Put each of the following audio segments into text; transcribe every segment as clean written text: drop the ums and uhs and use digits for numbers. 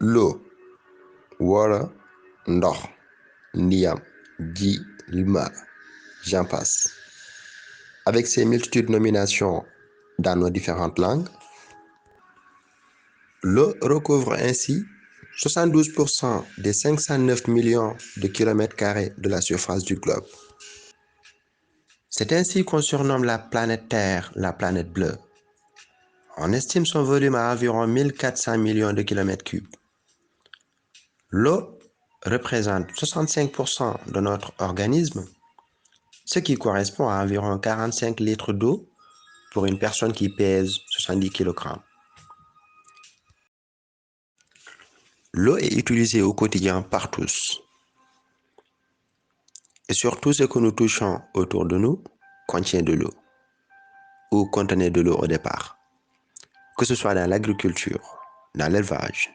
L'eau, water, ndox, ndiyam, ji, lma, j'en passe. Avec ces multitudes de nominations dans nos différentes langues, l'eau recouvre ainsi 72% des 509 millions de kilomètres carrés de la surface du globe. C'est ainsi qu'on surnomme la planète Terre la planète bleue. On estime son volume à environ 1400 millions de kilomètres cubes. L'eau représente 65% de notre organisme, ce qui correspond à environ 45 litres d'eau pour une personne qui pèse 70 kg. L'eau est utilisée au quotidien par tous. Et surtout ce que nous touchons autour de nous contient de l'eau ou contenait de l'eau au départ. Que ce soit dans l'agriculture, dans l'élevage,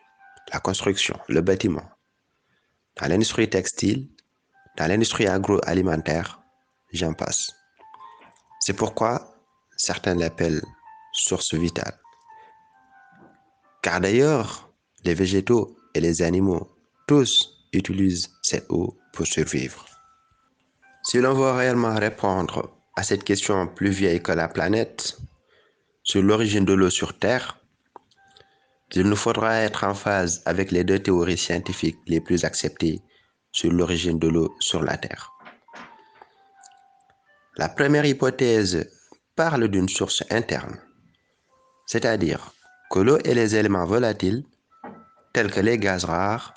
la construction, le bâtiment, dans l'industrie textile, dans l'industrie agroalimentaire, j'en passe. C'est pourquoi certains l'appellent source vitale. Car d'ailleurs, les végétaux et les animaux, tous utilisent cette eau pour survivre. Si l'on veut réellement répondre à cette question plus vieille que la planète, sur l'origine de l'eau sur Terre, il nous faudra être en phase avec les deux théories scientifiques les plus acceptées sur l'origine de l'eau sur la Terre. La première hypothèse parle d'une source interne, c'est-à-dire que l'eau et les éléments volatiles, tels que les gaz rares,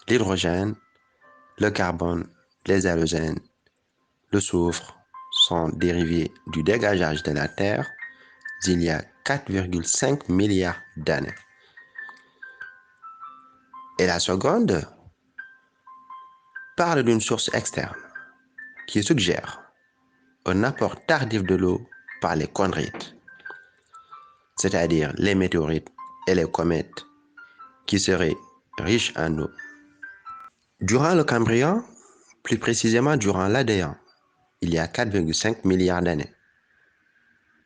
l'hydrogène, le carbone, les halogènes, le soufre, sont dérivés du dégageage de la Terre d'il y a 4,5 milliards d'années. Et la seconde parle d'une source externe qui suggère un apport tardif de l'eau par les chondrites, c'est-à-dire les météorites et les comètes qui seraient riches en eau. Durant le Cambrien, plus précisément durant l'Adéen, il y a 4,5 milliards d'années.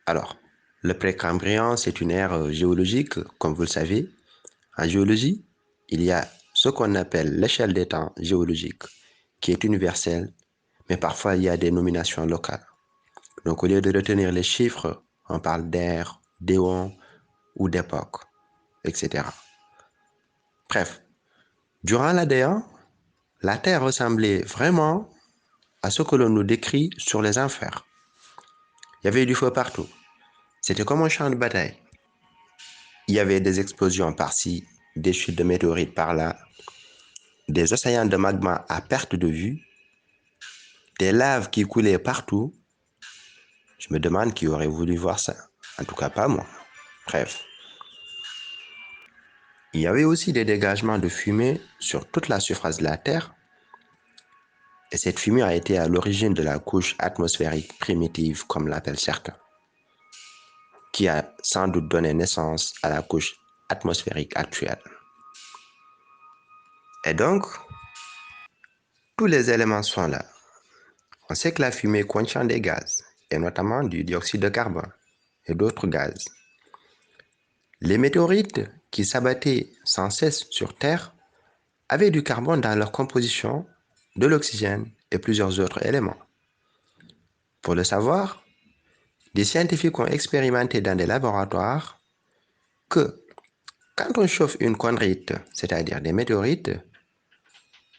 Alors, le Précambrien, c'est une ère géologique, comme vous le savez. En géologie, il y a ce qu'on appelle l'échelle des temps géologique, qui est universelle, mais parfois il y a des nominations locales. Donc, au lieu de retenir les chiffres, on parle d'ère, d'éon ou d'époque, etc. Bref, durant l'Adéen, la Terre ressemblait vraiment à ce que l'on nous décrit sur les enfers. Il y avait du feu partout. C'était comme un champ de bataille. Il y avait des explosions par-ci, des chutes de météorites par-là, des océans de magma à perte de vue, des laves qui coulaient partout. Je me demande qui aurait voulu voir ça. En tout cas, pas moi. Bref. Il y avait aussi des dégagements de fumée sur toute la surface de la Terre. Et cette fumée a été à l'origine de la couche atmosphérique primitive, comme l'appellent certains, qui a sans doute donné naissance à la couche atmosphérique actuelle. Et donc, tous les éléments sont là. On sait que la fumée contient des gaz, et notamment du dioxyde de carbone et d'autres gaz. Les météorites qui s'abattaient sans cesse sur Terre avaient du carbone dans leur composition, de l'oxygène et plusieurs autres éléments. Pour le savoir, des scientifiques ont expérimenté dans des laboratoires que quand on chauffe une chondrite, c'est-à-dire des météorites,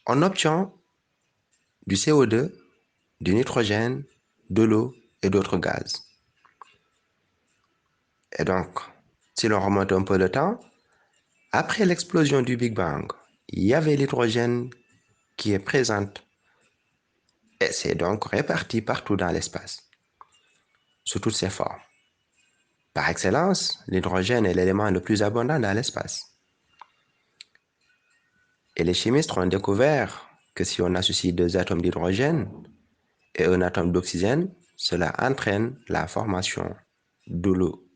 on obtient du CO2, du nitrogène, de l'eau et d'autres gaz. Et donc, si l'on remonte un peu le temps, après l'explosion du Big Bang, il y avait l'hydrogène qui est présent et c'est donc réparti partout dans l'espace, sous toutes ses formes. Par excellence, l'hydrogène est l'élément le plus abondant dans l'espace. Et les chimistes ont découvert que si on associe deux atomes d'hydrogène et un atome d'oxygène, cela entraîne la formation de l'eau,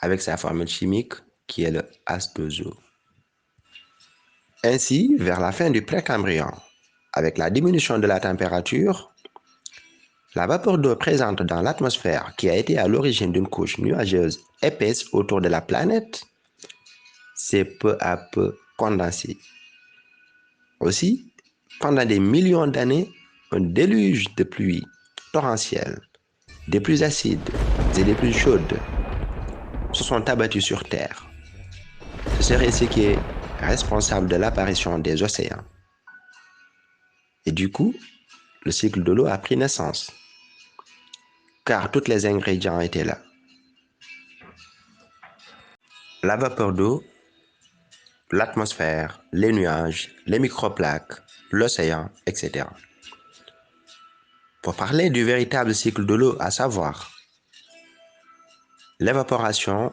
avec sa formule chimique qui est le H2O. Ainsi, vers la fin du Précambrien, avec la diminution de la température, la vapeur d'eau présente dans l'atmosphère, qui a été à l'origine d'une couche nuageuse épaisse autour de la planète, s'est peu à peu condensée. Aussi, pendant des millions d'années, un déluge de pluie torrentielle, des plus acides et des plus chaudes, se sont abattus sur Terre. Ce serait ce qui est responsable de l'apparition des océans. Et du coup, le cycle de l'eau a pris naissance, car tous les ingrédients étaient là. La vapeur d'eau, l'atmosphère, les nuages, les microplaques, l'océan, etc. Pour parler du véritable cycle de l'eau, à savoir l'évaporation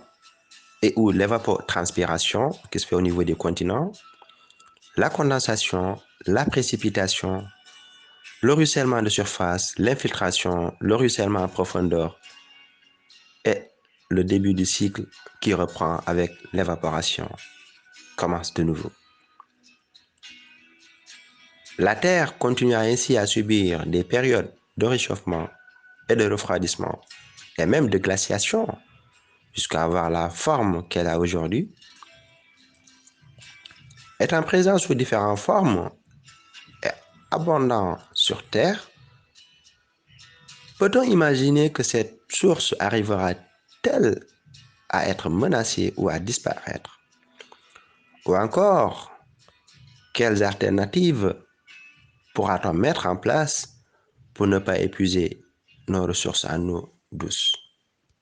et ou l'évapotranspiration qui se fait au niveau des continents, la condensation, la précipitation, le ruissellement de surface, l'infiltration, le ruissellement en profondeur et le début du cycle qui reprend avec l'évaporation commence de nouveau. La Terre continue ainsi à subir des périodes de réchauffement et de refroidissement et même de glaciation jusqu'à avoir la forme qu'elle a aujourd'hui. Étant présent sous différentes formes et abondant sur Terre, peut-on imaginer que cette source arrivera-t-elle à être menacée ou à disparaître? Ou encore, quelles alternatives pourra-t-on mettre en place pour ne pas épuiser nos ressources en eau douce?